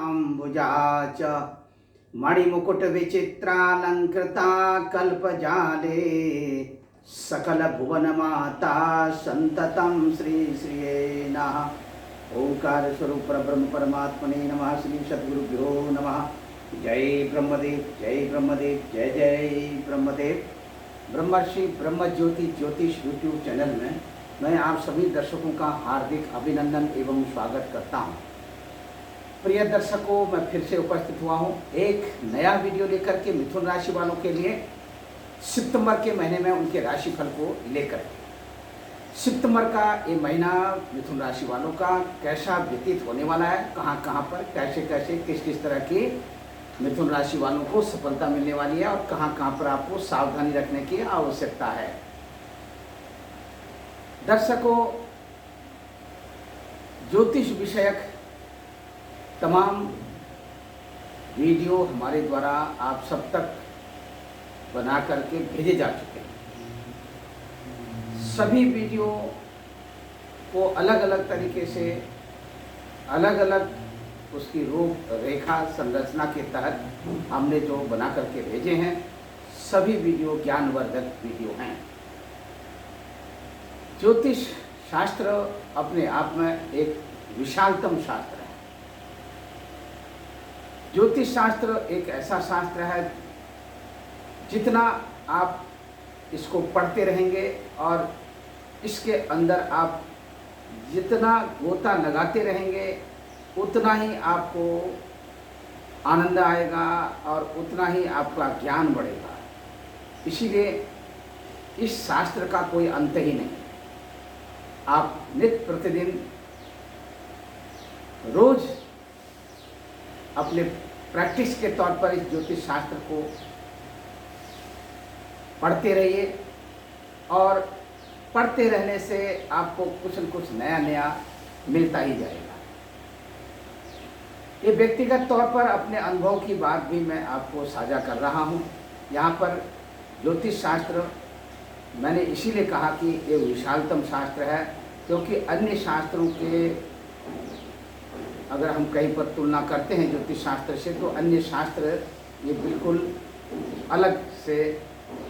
वक्त्राम्बुजा च मणिमुकुटविचित्रालङ्कृता कल्पजाले सकलभुवनमाता सन्ततं श्रीश्रिये नमः। ओंकार स्वरूप परब्रह्म परमात्मने नमः। श्री सद्गुरुभ्यो नमः। जय ब्रह्मदेव, जय ब्रह्मदेव, जय जय ब्रह्मदेव। ब्रह्मर्षि ब्रह्मज्योति ज्योतिष यूट्यूब चैनल में मैं आप सभी दर्शकों का हार्दिक अभिनंदन एवं स्वागत करता हूं। प्रिय दर्शकों, मैं फिर से उपस्थित हुआ हूं एक नया वीडियो लेकर के मिथुन राशि वालों के लिए सितंबर के महीने में उनके राशिफल को लेकर के। सितंबर का ये महीना मिथुन राशि वालों का कैसा व्यतीत होने वाला है, कहां कहां पर कैसे कैसे किस किस तरह की मिथुन राशि वालों को सफलता मिलने वाली है और कहां कहां पर आपको सावधानी रखने की आवश्यकता है। दर्शकों, ज्योतिष विषयक तमाम वीडियो हमारे द्वारा आप सब तक बना करके भेजे जा चुके हैं। सभी वीडियो को अलग अलग तरीके से अलग अलग उसकी रूप रेखा संरचना के तहत हमने जो बना करके भेजे हैं, सभी वीडियो ज्ञानवर्धक वीडियो हैं। ज्योतिष शास्त्र अपने आप में एक विशालतम शास्त्र है। ज्योतिष शास्त्र एक ऐसा शास्त्र है, जितना आप इसको पढ़ते रहेंगे और इसके अंदर आप जितना गोता लगाते रहेंगे उतना ही आपको आनंद आएगा और उतना ही आपका ज्ञान बढ़ेगा। इसीलिए इस शास्त्र का कोई अंत ही नहीं। आप नित्य प्रतिदिन रोज अपने प्रैक्टिस के तौर पर इस ज्योतिष शास्त्र को पढ़ते रहिए और पढ़ते रहने से आपको कुछ न कुछ नया नया मिलता ही जाएगा। ये व्यक्तिगत तौर पर अपने अनुभव की बात भी मैं आपको साझा कर रहा हूँ। यहाँ पर ज्योतिष शास्त्र मैंने इसीलिए कहा कि ये विशालतम शास्त्र है, क्योंकि अन्य शास्त्रों के अगर हम कहीं पर तुलना करते हैं ज्योतिष शास्त्र से, तो अन्य शास्त्र ये बिल्कुल अलग से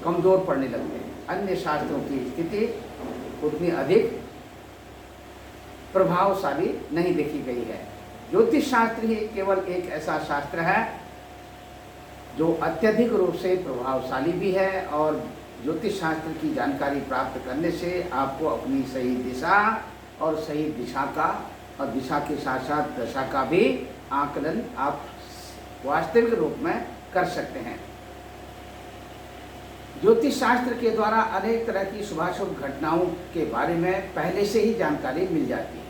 कमज़ोर पड़ने लगते हैं। अन्य शास्त्रों की स्थिति उतनी अधिक प्रभावशाली नहीं देखी गई है। ज्योतिष शास्त्र ही केवल एक ऐसा शास्त्र है जो अत्यधिक रूप से प्रभावशाली भी है, और ज्योतिष शास्त्र की जानकारी प्राप्त करने से आपको अपनी सही दिशा और सही दिशा का और दिशा के साथ साथ दशा का भी आकलन आप वास्तविक रूप में कर सकते हैं। ज्योतिष शास्त्र के द्वारा अनेक तरह की शुभाशुभ घटनाओं के बारे में पहले से ही जानकारी मिल जाती है।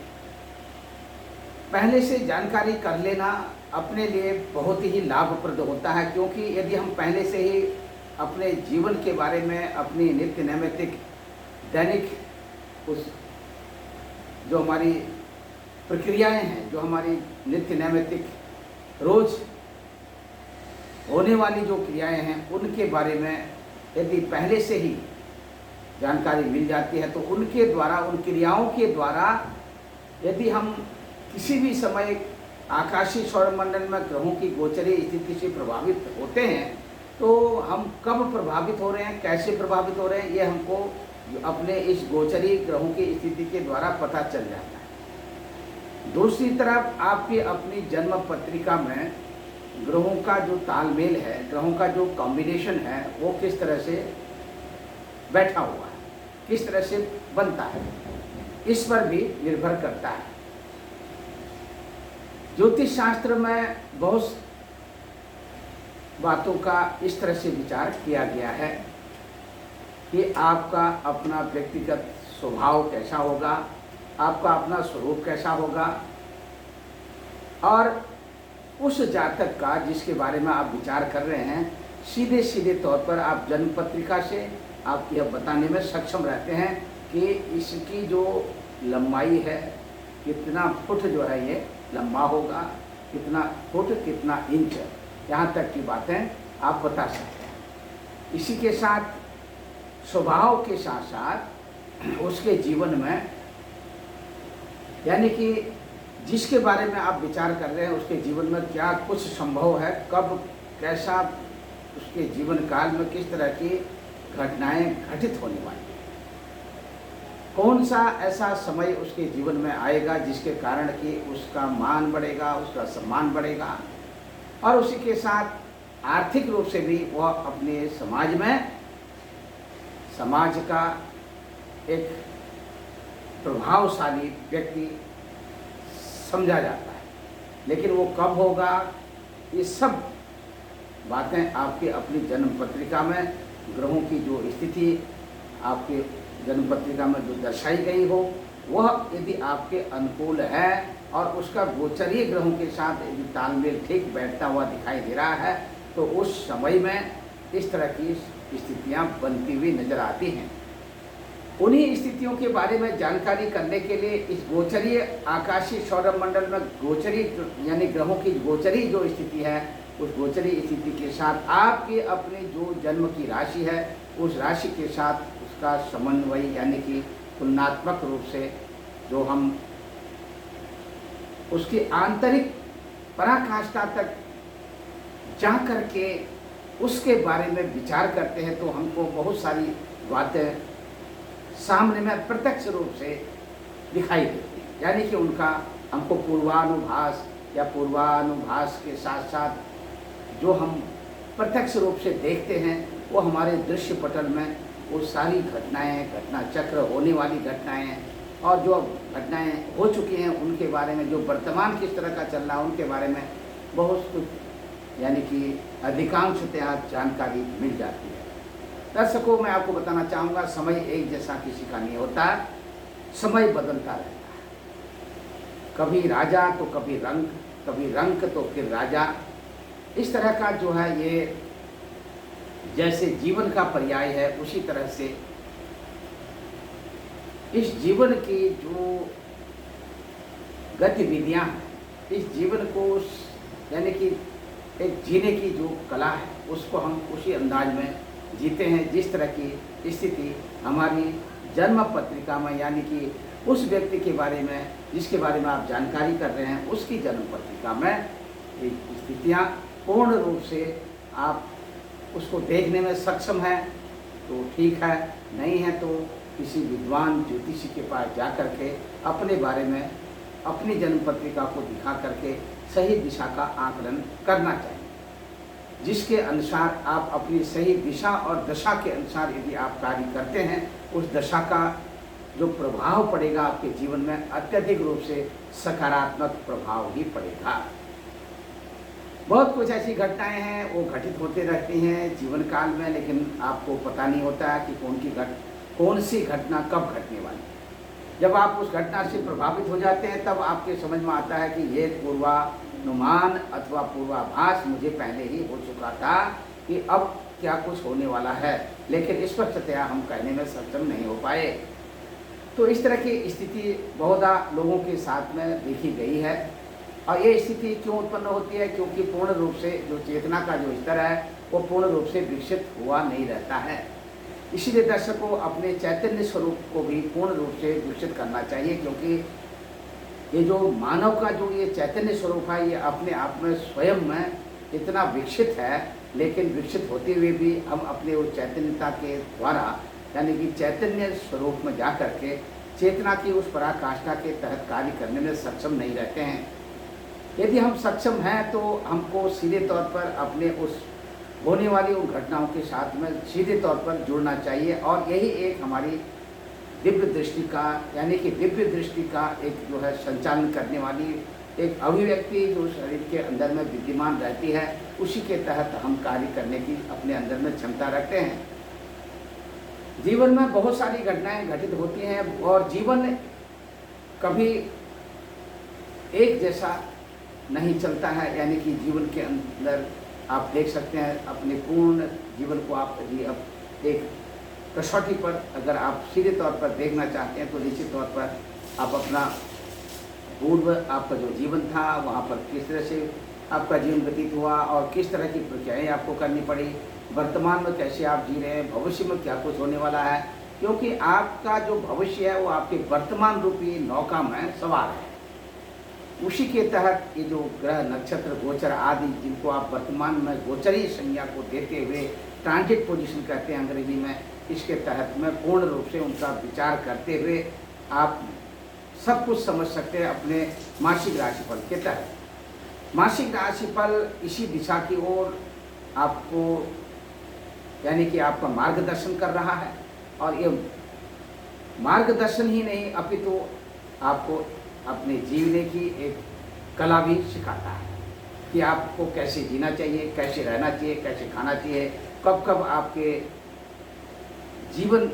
पहले से जानकारी कर लेना अपने लिए बहुत ही लाभप्रद होता है, क्योंकि यदि हम पहले से ही अपने जीवन के बारे में, अपनी नित्य नैमित्तिक दैनिक उस जो हमारी प्रक्रियाएं हैं, जो हमारी नित्य नैमित्तिक रोज होने वाली जो क्रियाएं हैं, उनके बारे में यदि पहले से ही जानकारी मिल जाती है, तो उनके द्वारा, उन क्रियाओं के द्वारा यदि हम किसी भी समय आकाशीय सौरमंडल में ग्रहों की गोचरीय स्थिति से प्रभावित होते हैं, तो हम कब प्रभावित हो रहे हैं, कैसे प्रभावित हो रहे हैं, ये हमको अपने इस गोचरीय ग्रहों की स्थिति के द्वारा पता चल जाता है। दूसरी तरफ आपकी अपनी जन्म पत्रिका में ग्रहों का जो तालमेल है, ग्रहों का जो कॉम्बिनेशन है, वो किस तरह से बैठा हुआ है, किस तरह से बनता है, इस पर भी निर्भर करता है। ज्योतिष शास्त्र में बहुत बातों का इस तरह से विचार किया गया है कि आपका अपना व्यक्तिगत स्वभाव कैसा होगा, आपका अपना स्वरूप कैसा होगा, और उस जातक का जिसके बारे में आप विचार कर रहे हैं, सीधे सीधे तौर पर आप जन्म पत्रिका से आप यह बताने में सक्षम रहते हैं कि इसकी जो लंबाई है, कितना फुट जो है ये लंबा होगा, कितना फुट कितना इंच है, यहाँ तक की बातें आप बता सकते हैं। इसी के साथ स्वभाव के साथ साथ उसके जीवन में, यानी कि जिसके बारे में आप विचार कर रहे हैं उसके जीवन में क्या कुछ संभव है, कब कैसा उसके जीवन काल में किस तरह की घटनाएं घटित होने वाली हैं, कौन सा ऐसा समय उसके जीवन में आएगा जिसके कारण कि उसका मान बढ़ेगा, उसका सम्मान बढ़ेगा और उसी के साथ आर्थिक रूप से भी वह अपने समाज में समाज का एक प्रभावशाली व्यक्ति समझा जाता है। लेकिन वो कब होगा, ये सब बातें आपके अपनी जन्म पत्रिका में ग्रहों की जो स्थिति आपके जन्म पत्रिका में जो दर्शाई गई हो वह यदि आपके अनुकूल है और उसका गोचरीय ग्रहों के साथ यदि तालमेल ठीक बैठता हुआ दिखाई दे रहा है तो उस समय में इस तरह की स्थितियां बनती हुई नजर आती हैं। उन्हीं स्थितियों के बारे में जानकारी करने के लिए इस गोचरीय आकाशीय सौरमंडल में गोचरीय यानी ग्रहों की गोचरीय जो स्थिति है उस गोचरीय स्थिति के साथ आपकी अपनी जो जन्म की राशि है उस राशि के साथ उसका समन्वय यानी कि तुलनात्मक रूप से जो हम उसकी आंतरिक पराकाष्ठा तक जा कर के उसके बारे में विचार करते हैं तो हमको बहुत सारी बातें सामने में प्रत्यक्ष रूप से दिखाई देती हैं। यानी कि उनका हमको पूर्वानुभास या पूर्वानुभास के साथ साथ जो हम प्रत्यक्ष रूप से देखते हैं वो हमारे दृश्य पटल में वो सारी घटनाएं, घटना चक्र, होने वाली घटनाएं और जो घटनाएं हो चुकी हैं उनके बारे में, जो वर्तमान किस तरह का चल रहा है उनके बारे में बहुत कुछ यानी कि अधिकांशतः जानकारी मिल जाती है। दर्शकों, मैं आपको बताना चाहूँगा समय एक जैसा किसी का नहीं होता, समय बदलता रहता है। कभी राजा तो कभी रंक, कभी रंक तो फिर राजा। इस तरह का जो है ये जैसे जीवन का पर्याय है उसी तरह से इस जीवन की जो गतिविधियां हैं, इस जीवन को यानी कि एक जीने की जो कला है उसको हम उसी अंदाज में जीते हैं जिस तरह की स्थिति हमारी जन्म पत्रिका में यानी कि उस व्यक्ति के बारे में जिसके बारे में आप जानकारी कर रहे हैं उसकी जन्म पत्रिका में स्थितियाँ पूर्ण रूप से आप उसको देखने में सक्षम हैं तो ठीक है, नहीं है तो किसी विद्वान ज्योतिषी के पास जा कर के अपने बारे में अपनी जन्म पत्रिका को दिखा करके सही दिशा का आकलन करना चाहिए, जिसके अनुसार आप अपनी सही दिशा और दशा के अनुसार यदि आप कार्य करते हैं उस दशा का जो प्रभाव पड़ेगा आपके जीवन में अत्यधिक रूप से सकारात्मक प्रभाव ही पड़ेगा। बहुत कुछ ऐसी घटनाएं हैं वो घटित होते रहती हैं जीवन काल में, लेकिन आपको पता नहीं होता है कि कौन सी घटना कब घटने वाली है। जब आप उस घटना से प्रभावित हो जाते हैं तब आपके समझ में आता है कि ये पूर्वानुमान अथवा पूर्वाभास मुझे पहले ही हो चुका था कि अब क्या कुछ होने वाला है, लेकिन स्पष्टतया हम कहने में सक्षम नहीं हो पाए। तो इस तरह की स्थिति बहुधा लोगों के साथ में देखी गई है। और ये स्थिति क्यों उत्पन्न होती है? क्योंकि पूर्ण रूप से जो चेतना का जो स्तर है वो पूर्ण रूप से विकसित हुआ नहीं रहता है। इसीलिए दर्शकों अपने चैतन्य स्वरूप को भी पूर्ण रूप से विकसित करना चाहिए, क्योंकि ये जो मानव का जो ये चैतन्य स्वरूप है ये अपने आप में स्वयं में इतना विकसित है, लेकिन विकसित होते हुए भी हम अपने उस चैतन्यता के द्वारा यानी कि चैतन्य स्वरूप में जा कर के चेतना की उस पराकाष्ठा के तहत कार्य करने में सक्षम नहीं रहते हैं। यदि हम सक्षम हैं तो हमको सीधे तौर पर अपने उस होने वाली उन घटनाओं के साथ में सीधे तौर पर जुड़ना चाहिए, और यही एक हमारी दिव्य दृष्टि का यानी कि दिव्य दृष्टि का एक जो है संचालन करने वाली एक अभिव्यक्ति जो शरीर के अंदर में विद्यमान रहती है, उसी के तहत हम कार्य करने की अपने अंदर में क्षमता रखते हैं। जीवन में बहुत सारी घटनाएं घटित होती हैं और जीवन कभी एक जैसा नहीं चलता है, यानी कि जीवन के अंदर आप देख सकते हैं अपने पूर्ण जीवन को आप यदि अब एक कसौटी पर अगर आप सीधे तौर पर देखना चाहते हैं तो निश्चित तौर पर आप अपना पूर्व आपका जो जीवन था वहाँ पर किस तरह से आपका जीवन व्यतीत हुआ और किस तरह की प्रक्रियाएँ आपको करनी पड़ी, वर्तमान में कैसे आप जी रहे हैं, भविष्य में क्या कुछ होने वाला है, क्योंकि आपका जो भविष्य है वो आपके वर्तमान रूपी नौका में सवार है। उसी के तहत ये जो ग्रह नक्षत्र गोचर आदि जिनको आप वर्तमान में गोचरीय संज्ञा को देते हुए ट्रांजिट पोजीशन कहते हैं अंग्रेजी में, इसके तहत में पूर्ण रूप से उनका विचार करते हुए आप सब कुछ समझ सकते हैं अपने मासिक राशिफल के तहत। मासिक राशिफल इसी दिशा की ओर आपको यानी कि आपका मार्गदर्शन कर रहा है, और ये मार्गदर्शन ही नहीं अपितु आपको अपने जीने की एक कला भी सिखाता है कि आपको कैसे जीना चाहिए, कैसे रहना चाहिए, कैसे खाना चाहिए, कब कब आपके जीवन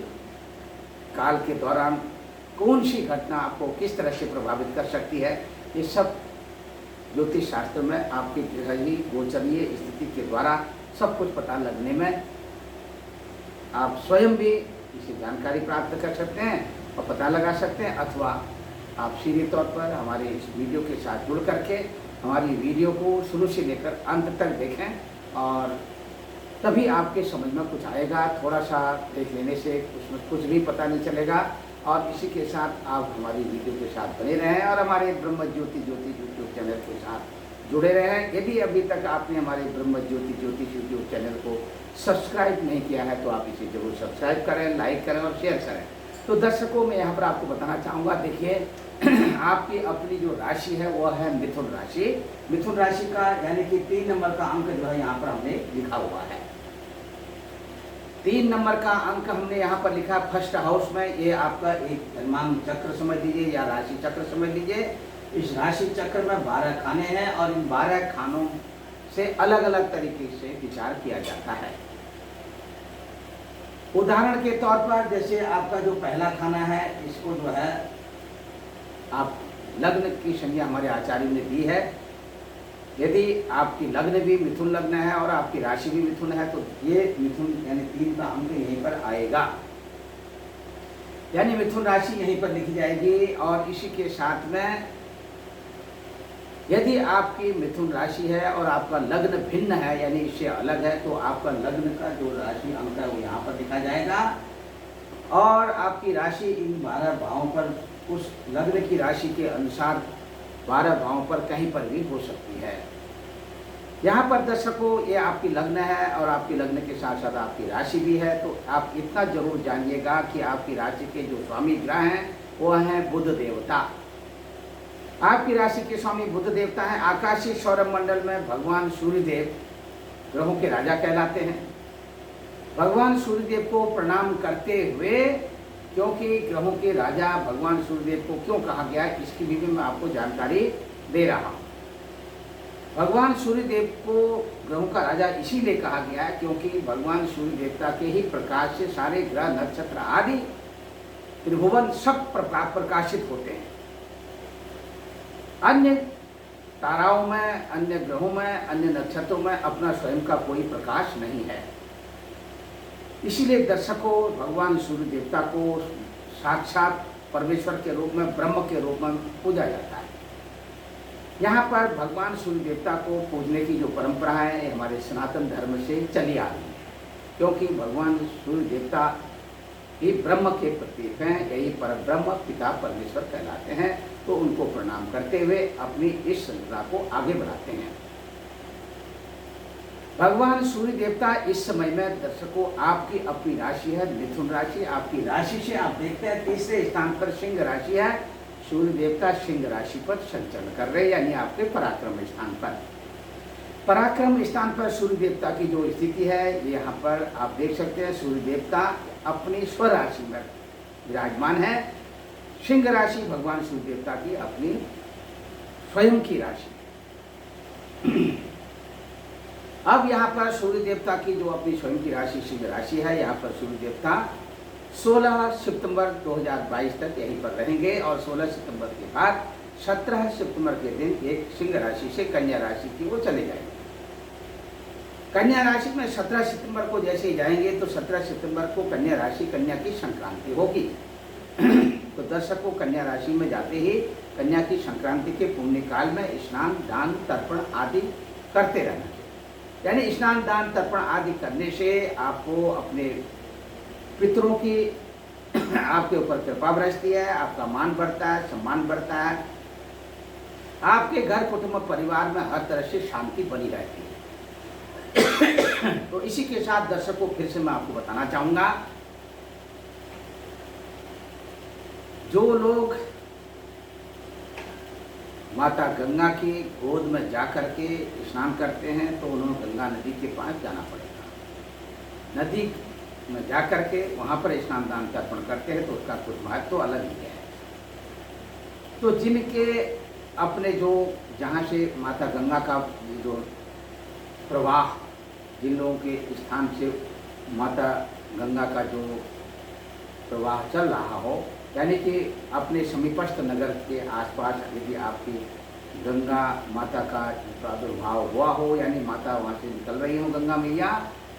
काल के दौरान कौन सी घटना आपको किस तरह से प्रभावित कर सकती है। ये सब ज्योतिष शास्त्र में आपकी ग्रहणी गोचरीय स्थिति के द्वारा सब कुछ पता लगने में आप स्वयं भी इसे जानकारी प्राप्त कर सकते हैं और पता लगा सकते हैं, अथवा आप सीधे तौर पर हमारे इस वीडियो के साथ जुड़ करके हमारी वीडियो को शुरू से लेकर अंत तक देखें, और तभी आपके समझ में कुछ आएगा। थोड़ा सा देख लेने से उसमें कुछ भी पता नहीं चलेगा। और इसी के साथ आप हमारी वीडियो के साथ बने रहें और हमारे ब्रह्म ज्योति यूट्यूब चैनल के साथ जुड़े रहें। यदि अभी तक आपने हमारे ब्रह्म ज्योति यूट्यूब चैनल को सब्सक्राइब नहीं किया है तो आप इसे जरूर सब्सक्राइब करें, लाइक करें और शेयर करें। तो दर्शकों, मैं यहाँ पर आपको बताना चाहूँगा, देखिए आपकी अपनी जो राशि है वह है मिथुन राशि। मिथुन राशि का यानी कि 3 नंबर का अंक जो है यहाँ पर हमने लिखा हुआ है। 3 नंबर का अंक हमने यहाँ पर लिखा फर्स्ट हाउस में। ये आपका एक जन्मांग चक्र समझ लीजिए या राशि चक्र समझ लीजिए। इस राशि चक्र में 12 खाने हैं और इन 12 खानों से अलग अलग तरीके से विचार किया जाता है। उदाहरण के तौर पर जैसे आपका जो पहला खाना है, इसको जो है आप लग्न की संज्ञा हमारे आचार्य ने दी है। यदि आपकी लग्न भी मिथुन लग्न है और आपकी राशि भी मिथुन है तो ये मिथुन यानी 3 का अंक यहीं पर आएगा, यानी मिथुन राशि यहीं पर लिखी जाएगी। और इसी के साथ में यदि आपकी मिथुन राशि है और आपका लग्न भिन्न है यानी इससे अलग है तो आपका लग्न का जो राशि अंक है वो यहाँ पर लिखा जाएगा। और आपकी राशि इन 12 भावों पर उस लग्न की राशि के अनुसार 12 भावों पर कहीं पर भी हो सकती है। यहाँ पर दर्शकों, ये आपकी लग्न है और आपकी लग्न के साथ साथ आपकी राशि भी है। तो आप इतना जरूर जानिएगा कि आपकी राशि के जो स्वामी ग्रह हैं वो हैं बुध देवता। आपकी राशि के स्वामी बुध देवता हैं। आकाशीय सौरभ मंडल में भगवान सूर्यदेव ग्रहों के राजा कहलाते हैं। भगवान सूर्यदेव को प्रणाम करते हुए, क्योंकि ग्रहों के राजा भगवान सूर्यदेव को क्यों कहा गया है इसकी भी मैं आपको जानकारी दे रहा हूँ। भगवान सूर्यदेव को ग्रहों का राजा इसीलिए कहा गया है क्योंकि भगवान सूर्य देवता के ही प्रकाश से सारे ग्रह नक्षत्र आदि त्रिभुवन सब प्रकाशित होते हैं। अन्य ताराओं में, अन्य ग्रहों में, अन्य नक्षत्रों में अपना स्वयं का कोई प्रकाश नहीं है। इसीलिए दर्शकों, भगवान सूर्य देवता को साक्षात परमेश्वर के रूप में, ब्रह्म के रूप में पूजा जाता है। यहाँ पर भगवान सूर्य देवता को पूजने की जो परंपरा है ये हमारे सनातन धर्म से चली आ रही है, क्योंकि भगवान सूर्य देवता ही ब्रह्म के प्रतीक हैं, यही पर ब्रह्म पिता परमेश्वर कहलाते हैं। तो उनको प्रणाम करते हुए अपनी इस श्रृंखला को आगे बढ़ाते हैं। भगवान सूर्य देवता इस समय में दर्शकों आपकी अपनी राशि है मिथुन राशि। आपकी राशि से आप देखते हैं तीसरे स्थान पर सिंह राशि है। सूर्य देवता सिंह राशि पर संचलन कर रहे हैं, यानी आपके पराक्रम स्थान पर। पराक्रम स्थान पर सूर्य देवता की जो स्थिति है यहाँ पर आप देख सकते हैं। सूर्य देवता अपनी स्वराशि में विराजमान है। सिंह राशि भगवान सूर्य देवता की अपनी स्वयं की राशि। अब यहाँ पर सूर्य देवता की जो अपनी स्वयं की राशि सिंह राशि है, यहाँ पर सूर्य देवता 16 सितंबर 2022 तक यहीं पर रहेंगे और 16 सितंबर के बाद 17 सितंबर के दिन एक सिंह राशि से कन्या राशि की वो चले जाएंगे। कन्या राशि में 17 सितंबर को जैसे ही जाएंगे तो 17 सितंबर को कन्या राशि, कन्या की संक्रांति होगी। तो दर्शकों, कन्या राशि में जाते ही कन्या की संक्रांति के पुण्य काल में स्नान, दान, तर्पण आदि करते रहना चाहिए। यानी स्नान, दान, तर्पण आदि करने से आपको अपने पितरों की आपके ऊपर कृपा बरसती है, आपका मान बढ़ता है, सम्मान बढ़ता है। आपके घर कुटुंब परिवार में हर तरह से शांति बनी रहती है। तो इसी के साथ दर्शकों फिर से मैं आपको बताना चाहूंगा, जो लोग माता गंगा की गोद में जाकर के स्नान करते हैं तो उन्हें गंगा नदी के पास जाना पड़ेगा। नदी में जाकर के वहाँ पर स्नान दान तर्पण करते हैं तो उसका कुछ महत्व तो अलग ही है। तो जिनके अपने जो जहाँ से माता गंगा का जो प्रवाह, जिन लोगों के स्थान से माता गंगा का जो प्रवाह चल रहा हो, यानी कि अपने समीपस्थ नगर के आसपास यदि आपकी गंगा माता का प्रादुर्भाव हुआ हो, यानी माता वहाँ से निकल रही हो गंगा मैया,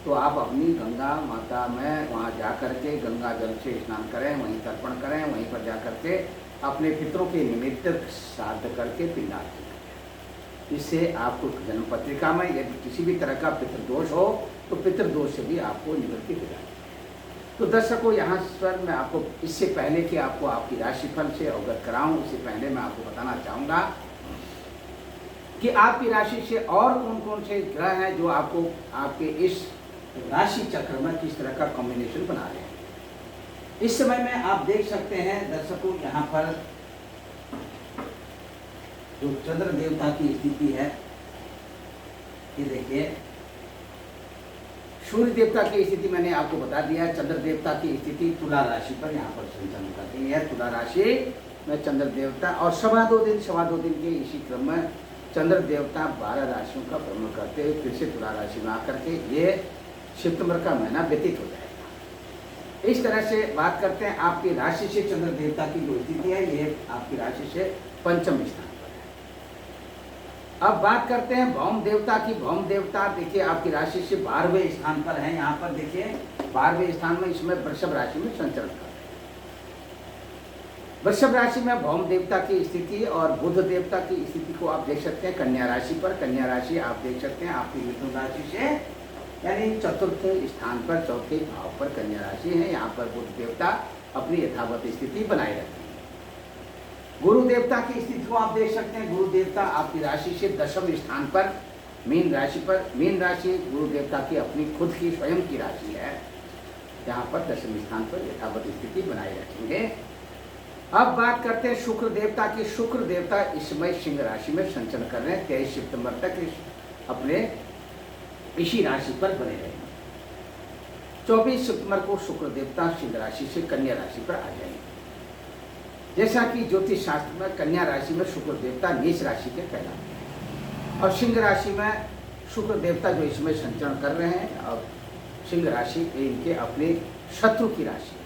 तो आप अपनी गंगा माता में वहाँ जा कर के गंगा जल से स्नान करें, वहीं तर्पण करें, वहीं पर जा कर के अपने पितरों के निमित्त श्राद्ध करके पिंडार्पण करें। इससे आपको जन्म पत्रिका में यदि किसी भी तरह का पितृदोष हो तो पितृदोष से भी आपको निवृत्ति हो जाएगी। तो दर्शकों, यहाँ पर मैं आपको इससे पहले कि आपको आपकी राशिफल से अवगत कराऊं, उससे पहले मैं आपको बताना चाहूँगा कि आपकी राशि से और कौन कौन से ग्रह हैं जो आपको आपके इस राशि चक्र में किस तरह का कॉम्बिनेशन बना रहे हैं। इस समय में आप देख सकते हैं दर्शकों, यहाँ पर जो चंद्र देवता की स्थिति है, ये देखिए सूर्य देवता की स्थिति मैंने आपको बता दिया है। चंद्र देवता की स्थिति तुला राशि पर यहाँ पर संचलन करती है। तुला राशि में चंद्र देवता और सवा दो दिन के इसी क्रम में चंद्र देवता 12 राशियों का भ्रमण करते हुए फिर से तुला राशि में आकर के ये सितंबर का महीना व्यतीत हो जाएगा। इस तरह से बात करते हैं आपकी राशि से चंद्र देवता की जो स्थिति है, ये आपकी राशि से पंचम स्थान पर है। अब बात करते हैं भौम देवता की। भौम देवता देखिए आपकी राशि से 12वें स्थान पर है। यहाँ पर देखिए 12वें स्थान में इसमें वृषभ राशि में संचरण कर रहे हैं। वृषभ राशि में भौम देवता की स्थिति और बुध देवता की स्थिति को आप देख सकते हैं कन्या राशि पर। कन्या राशि आप देख सकते हैं आपकी मिथुन राशि से यानी चतुर्थ स्थान पर, चौथे भाव पर कन्या राशि है। यहाँ पर बुध देवता अपनी यथावत स्थिति बनाए रखते हैं। गुरु देवता की स्थिति को आप देख सकते हैं। गुरु देवता आपकी राशि से 10वें स्थान पर मीन राशि पर। मीन राशि गुरु देवता की अपनी खुद की स्वयं की राशि है। यहाँ पर 10वें स्थान पर यथावत स्थिति बनाए रखेंगे। अब बात करते हैं शुक्र देवता की। शुक्र देवता इस समय सिंह राशि में संचरण कर रहे हैं। 23 सितंबर तक अपने इसी राशि पर बने रहेंगे। 24 सितंबर को शुक्र देवता सिंह राशि से कन्या राशि पर आ जाएंगे। जैसा कि ज्योतिष शास्त्र में कन्या राशि में शुक्र देवता नीच राशि के कहलाते हैं और सिंह राशि में शुक्र देवता जो इसमें संचरण कर रहे हैं और सिंह राशि इनके अपने शत्रु की राशि है,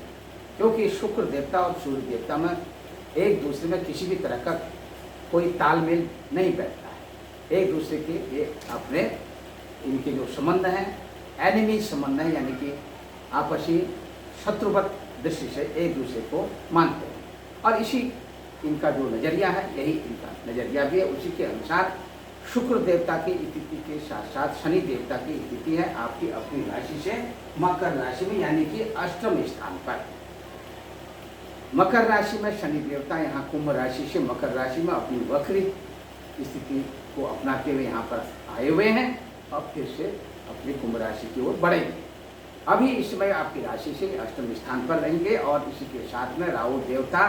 क्योंकि शुक्र देवता और सूर्य देवता में एक दूसरे में किसी भी तरह का कोई तालमेल नहीं बैठता है। एक दूसरे के ये अपने इनके जो संबंध हैं एनिमी संबंध है, यानी कि आपसी शत्रुवत दृष्टि से एक दूसरे को मानते हैं और इसी इनका जो नज़रिया है यही इनका नज़रिया भी है। उसी के अनुसार शुक्र देवता की स्थिति के साथ साथ शनि देवता की स्थिति है आपकी अपनी राशि से मकर राशि में, यानी कि 8वें स्थान पर। मकर राशि में शनि देवता यहाँ कुंभ राशि से मकर राशि में अपनी वक्री स्थिति को अपनाते हुए यहाँ पर आए हुए हैं और फिर से अपनी कुंभ राशि की ओर बढ़ेंगे। अभी इस समय आपकी राशि से 8वें स्थान पर रहेंगे और इसी के साथ में राहु देवता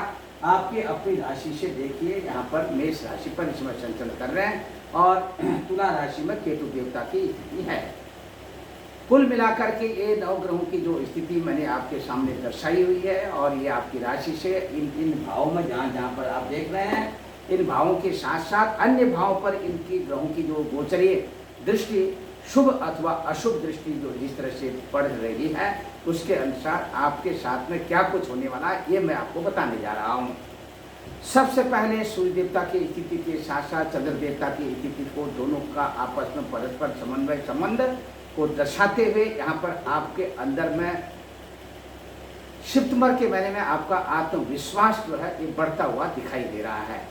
आपके अपनी राशि से देखिए यहाँ पर मेष राशि पर इस समय संचरण कर रहे हैं और तुला राशि में केतु देवता की स्थिति है। कुल मिलाकर के ये 9 ग्रहों की जो स्थिति मैंने आपके सामने दर्शाई हुई है और ये आपकी राशि से इन भावों में जहाँ पर आप देख रहे हैं, इन भावों के साथ साथ अन्य भावों पर इनकी ग्रहों की जो गोचरीय दृष्टि शुभ अथवा अशुभ दृष्टि जो जिस तरह से पड़ रही है उसके अनुसार आपके साथ में क्या कुछ होने वाला है ये मैं आपको बताने जा रहा हूँ। सबसे पहले सूर्य देवता की स्थिति के साथ साथ चंद्र देवता की स्थिति को दोनों का आपस में परस्पर समन्वय संबंध को दर्शाते हुए यहाँ पर आपके अंदर में सितंबर के महीने में आपका आत्मविश्वास जो है ये बढ़ता हुआ दिखाई दे रहा है।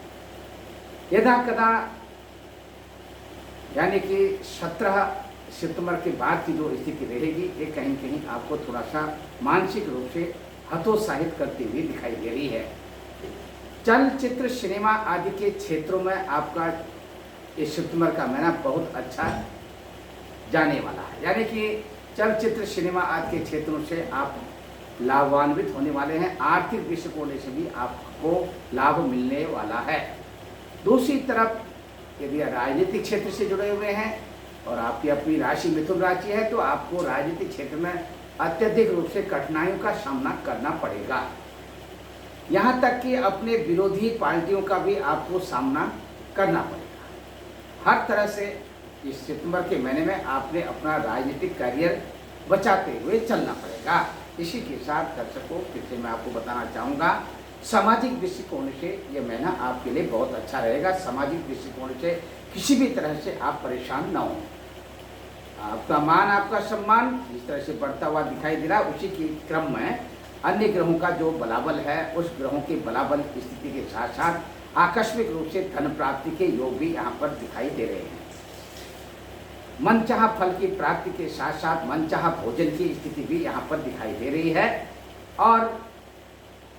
यदा कदा यानी कि 17 सितंबर के बाद की जो स्थिति रहेगी ये कहीं कहीं आपको थोड़ा सा मानसिक रूप से हतोत्साहित करती हुई दिखाई दे रही है। चलचित्र, सिनेमा आदि के क्षेत्रों में आपका इस सितंबर का महीना बहुत अच्छा जाने वाला है। यानी कि चलचित्र, सिनेमा आदि के क्षेत्रों से आप लाभान्वित होने वाले हैं। आर्थिक दृष्टिकोण से भी आपको लाभ मिलने वाला है। दूसरी तरफ यदि राजनीतिक क्षेत्र से जुड़े हुए हैं और आपकी अपनी राशि मिथुन राशि है, तो आपको राजनीतिक क्षेत्र में अत्यधिक रूप से कठिनाइयों का सामना करना पड़ेगा। यहाँ तक कि अपने विरोधी पार्टियों का भी आपको सामना करना पड़ेगा। हर तरह से इस सितंबर के महीने में आपने अपना राजनीतिक करियर बचाते हुए चलना पड़ेगा। इसी के साथ दर्शकों, फिर से मैं आपको बताना चाहूँगा, सामाजिक दृष्टिकोण से ये महीना आपके लिए बहुत अच्छा रहेगा। सामाजिक दृष्टिकोण से किसी भी तरह से आप परेशान ना हो। आपका मान, आपका सम्मान जिस तरह से बढ़ता हुआ दिखाई दे रहा है, उसी के क्रम में अन्य ग्रहों का जो बलाबल है, उस ग्रहों के बलाबल स्थिति के साथ साथ आकस्मिक रूप से धन प्राप्ति के योग भी यहाँ पर दिखाई दे रहे हैं। मनचाहा फल की प्राप्ति के साथ साथ मनचाहा भोजन की स्थिति भी यहाँ पर दिखाई दे रही है और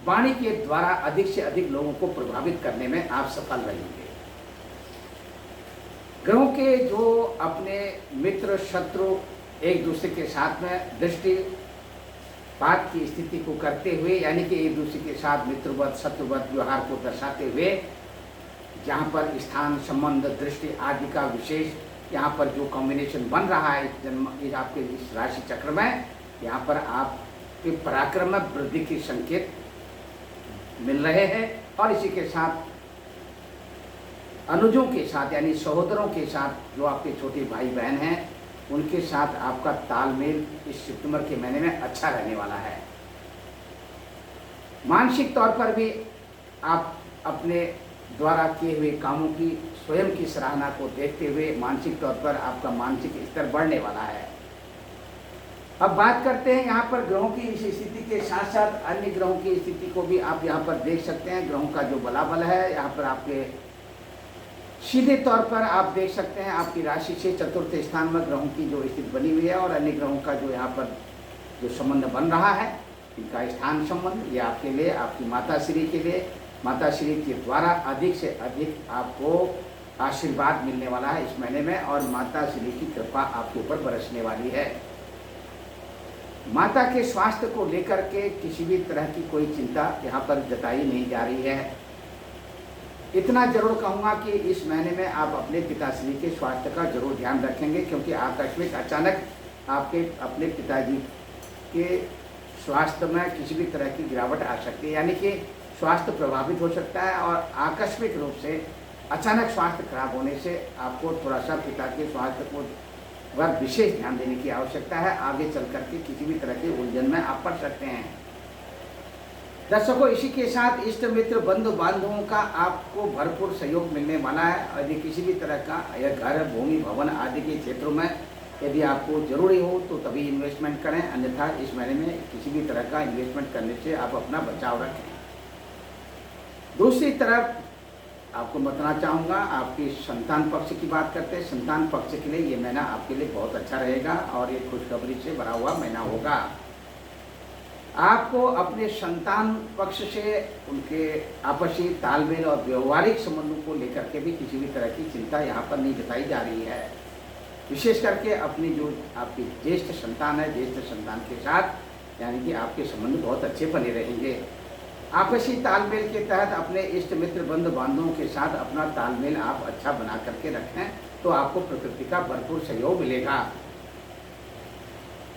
वाणी के द्वारा अधिक से अधिक लोगों को प्रभावित करने में आप सफल रहेंगे। ग्रहों के जो अपने मित्र, शत्रु एक दूसरे के साथ में दृष्टिपात की स्थिति को करते हुए, यानी कि एक दूसरे के साथ मित्रवत, शत्रुवत व्यवहार को दर्शाते हुए, जहाँ पर स्थान, संबंध, दृष्टि आदि का विशेष यहाँ पर जो कॉम्बिनेशन बन रहा है इस आपके इस राशि चक्र में, यहाँ पर आपके पराक्रम में वृद्धि के संकेत मिल रहे हैं। और इसी के साथ अनुजों के साथ, यानी सहोदरों के साथ, जो आपके छोटे भाई बहन हैं, उनके साथ आपका तालमेल इस सितंबर के महीने में अच्छा रहने वाला है। मानसिक तौर पर भी आप अपने द्वारा किए हुए कामों की स्वयं की सराहना को देखते हुए मानसिक तौर पर आपका मानसिक स्तर बढ़ने वाला है। अब बात करते हैं यहाँ पर ग्रहों की इस स्थिति के साथ साथ अन्य ग्रहों की स्थिति को भी आप यहाँ पर देख सकते हैं। ग्रहों का जो बलाबल है, यहाँ पर आपके सीधे तौर पर आप देख सकते हैं आपकी राशि से चतुर्थ स्थान में ग्रहों की जो स्थिति बनी हुई है और अन्य ग्रहों का जो यहाँ पर जो संबंध बन रहा है, इनका स्थान संबंध, ये आपके लिए, आपकी माता श्री के लिए, माता श्री के द्वारा अधिक से अधिक आपको आशीर्वाद मिलने वाला है इस महीने में और माता श्री की कृपा आपके ऊपर बरसने वाली है। माता के स्वास्थ्य को लेकर के किसी भी तरह की कोई चिंता यहाँ पर जताई नहीं जा रही है। इतना जरूर कहूँगा कि इस महीने में आप अपने पिताश्री के स्वास्थ्य का जरूर ध्यान रखेंगे, क्योंकि आकस्मिक अचानक आपके अपने पिताजी के स्वास्थ्य में किसी भी तरह की गिरावट आ सकती है, यानी कि स्वास्थ्य प्रभावित हो सकता है और आकस्मिक रूप से अचानक स्वास्थ्य खराब होने से आपको थोड़ा सा पिता के स्वास्थ्य को पर विशेष ध्यान देने की आवश्यकता है। आगे चल करके किसी भी तरह के उलझन में आप पड़ सकते हैं। दर्शकों, इसी के साथ इष्ट मित्र, बंधु बांधवों का आपको भरपूर सहयोग मिलने वाला है। यदि किसी भी तरह का या घर, भूमि, भवन आदि के क्षेत्रों में यदि आपको जरूरी हो तो तभी इन्वेस्टमेंट करें, अन्यथा इस महीने में किसी भी तरह का इन्वेस्टमेंट करने से आप अपना बचाव रखें। दूसरी तरफ आपको बताना चाहूँगा, आपकी संतान पक्ष की बात करते हैं। संतान पक्ष के लिए ये महीना आपके लिए बहुत अच्छा रहेगा और ये खुशखबरी से भरा हुआ महीना होगा। आपको अपने संतान पक्ष से उनके आपसी तालमेल और व्यवहारिक संबंधों को लेकर के भी किसी भी तरह की चिंता यहाँ पर नहीं जताई जा रही है। विशेष करके अपनी जो आपकी ज्येष्ठ संतान है, ज्येष्ठ संतान के साथ यानी कि आपके संबंध बहुत अच्छे बने रहेंगे। आपसी तालमेल के तहत अपने इष्ट मित्र, बंधु बांधवों के साथ अपना तालमेल आप अच्छा बना करके रखें तो आपको प्रकृति का भरपूर सहयोग मिलेगा।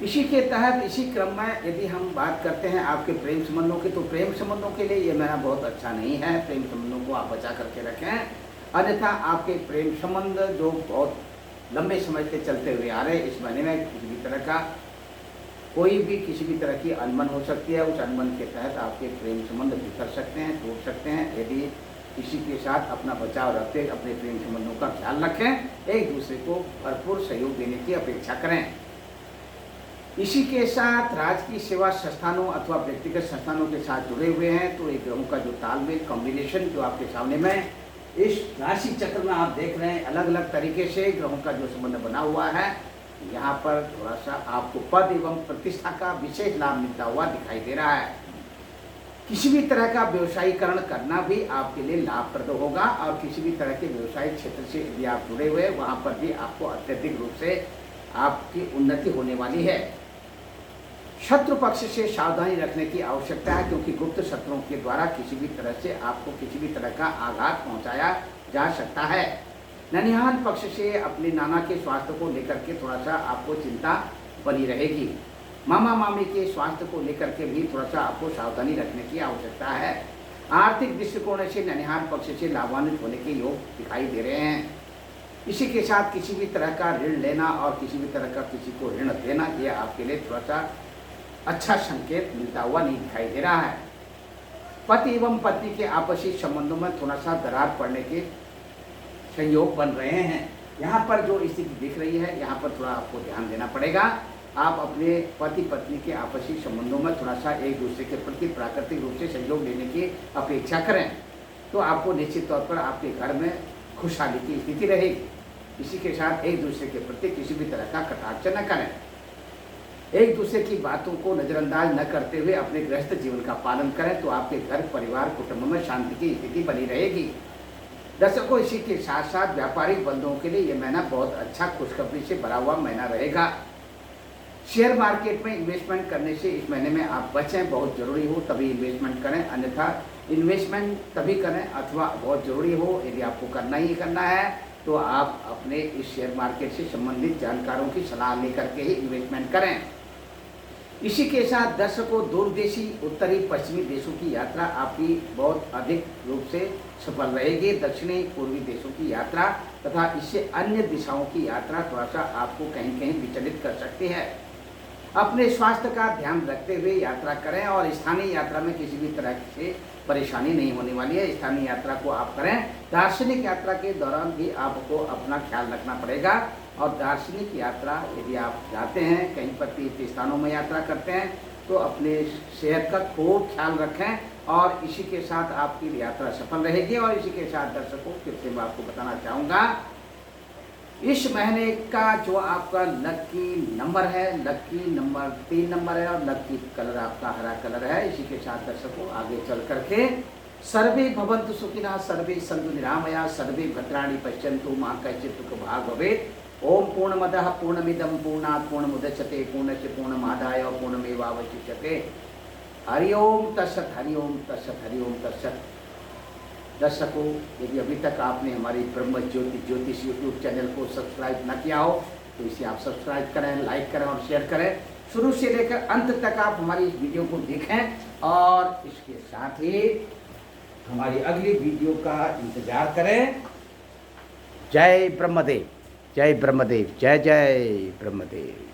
इसी के तहत, इसी क्रम में यदि हम बात करते हैं आपके प्रेम संबंधों की, तो प्रेम संबंधों के लिए ये महीना बहुत अच्छा नहीं है। प्रेम संबंधों को आप बचा करके रखें, अन्यथा आपके प्रेम संबंध जो बहुत लंबे समय से चलते हुए आ रहे हैं, इस महीने में किसी भी तरह का कोई भी किसी भी तरह की अनबन हो सकती है। उस अनबन के तहत आपके प्रेम संबंध बिखर सकते हैं, टूट सकते हैं। यदि किसी के साथ अपना बचाव रखते अपने प्रेम संबंधों का ख्याल रखें, एक दूसरे को भरपूर सहयोग देने की अपेक्षा करें। इसी के साथ राजकीय सेवा संस्थानों अथवा व्यक्तिगत संस्थानों के साथ जुड़े हुए हैं तो एक ग्रहों का जो तालमेल, कॉम्बिनेशन जो आपके सामने में इस राशि चक्र में आप देख रहे हैं, अलग अलग तरीके से ग्रहों का जो संबंध बना हुआ है, यहाँ पर थोड़ा सा आपको पद एवं प्रतिष्ठा का विशेष लाभ मिलता हुआ दिखाई दे रहा है। किसी भी तरह का व्यवसायीकरण करना भी आपके लिए लाभप्रद होगा और किसी भी तरह के व्यवसायिक क्षेत्र से यदि आप जुड़े हुए वहाँ पर भी आपको अत्यधिक रूप से आपकी उन्नति होने वाली है। शत्रु पक्ष से सावधानी रखने की आवश्यकता है, क्योंकि गुप्त शत्रुओं के द्वारा किसी भी तरह से आपको किसी भी तरह का आघात पहुंचाया जा सकता है। ननिहाल पक्ष से अपने नाना के स्वास्थ्य को लेकर के थोड़ा सा आपको चिंता बनी रहेगी। मामा मामी के स्वास्थ्य को लेकर के भी थोड़ा सा आपको सावधानी रखने की आवश्यकता है। आर्थिक दृष्टिकोण से ननिहाल पक्ष से लाभान्वित होने के योग दिखाई दे रहे हैं। इसी के साथ किसी भी तरह का ऋण लेना और किसी भी तरह का किसी को ऋण देना, ये आपके लिए थोड़ा सा अच्छा संकेत मिलता हुआ नहीं दिखाई दे रहा है। पति एवं पत्नी के आपसी संबंधों में थोड़ा सा दरार पड़ने के संयोग बन रहे हैं। यहाँ पर जो स्थिति दिख रही है, यहाँ पर थोड़ा आपको ध्यान देना पड़ेगा। आप अपने पति पत्नी के आपसी संबंधों में थोड़ा सा एक दूसरे के प्रति प्राकृतिक रूप से सहयोग लेने की अपेक्षा करें, तो आपको निश्चित तौर पर आपके घर में खुशहाली की स्थिति रहेगी। इसी के साथ एक दूसरे के प्रति किसी भी तरह का कटाक्ष न करें। एक दूसरे की बातों को नज़रअंदाज न करते हुए अपने गृहस्थ जीवन का पालन करें, तो आपके घर परिवार कुटुंब में शांति की स्थिति बनी रहेगी। दर्शकों, इसी के साथ साथ व्यापारिक बंधुओं के लिए यह महीना बहुत अच्छा खुशखबरी से भरा हुआ महीना रहेगा। शेयर मार्केट में इन्वेस्टमेंट करने से इस महीने में आप बचें। बहुत जरूरी हो तभी इन्वेस्टमेंट करें, अन्यथा इन्वेस्टमेंट तभी करें अथवा बहुत ज़रूरी हो यदि आपको करना ही करना है तो आप अपने इस शेयर मार्केट से संबंधित जानकारों की सलाह लेकर के ही इन्वेस्टमेंट करें। इसी के साथ दर्शकों, दूरदेशी उत्तरी पश्चिमी देशों की यात्रा आपकी बहुत अधिक रूप से सफल रहेगी। दक्षिणी पूर्वी देशों की यात्रा तथा इससे अन्य दिशाओं की यात्रा थोड़ा सा आपको कहीं कहीं विचलित कर सकती है। अपने स्वास्थ्य का ध्यान रखते हुए यात्रा करें और स्थानीय यात्रा में किसी भी तरह से परेशानी नहीं होने वाली है। स्थानीय यात्रा को आप करें। दार्शनिक यात्रा के दौरान भी आपको अपना ख्याल रखना पड़ेगा और दार्शनिक यात्रा यदि आप जाते हैं, कहीं पर तीर्थ स्थानों में यात्रा करते हैं, तो अपने सेहत का खूब ख्याल रखें और इसी के साथ आपकी यात्रा सफल रहेगी। और इसी के साथ दर्शकों, फिर से मैं आपको बताना चाहूँगा, इस महीने का जो आपका लकी नंबर है, लकी नंबर 3 नंबर है और लकी कलर आपका हरा कलर है। इसी के साथ दर्शकों, आगे चल करके सर्वे भवन्तु सुखिनः, सर्वे सन्तु निरामया, सर्वे भद्राणि पश्यन्तु मा कश्चित् दुःखभाग् भवेत्। ओम पूर्णमदः पूर्णमिदं पूर्णात् पूर्णमुदच्यते पूर्णस्य पूर्णमादाय पूर्णमेवावशिष्यते। हरि ओम तत्सत्, हरि ओम तत्सत्, हरि ओम तत्सत्। दर्शकों, यदि अभी तक आपने हमारी ब्रह्म ज्योति ज्योतिष यूट्यूब चैनल को सब्सक्राइब न किया हो तो इसे आप सब्सक्राइब करें, लाइक करें और शेयर करें। शुरू से लेकर अंत तक आप हमारी इस वीडियो को देखें और इसके साथ ही हमारी अगली वीडियो का इंतजार करें। जय ब्रह्मदेव, जय ब्रह्मदेव, जय जय ब्रह्मदेव।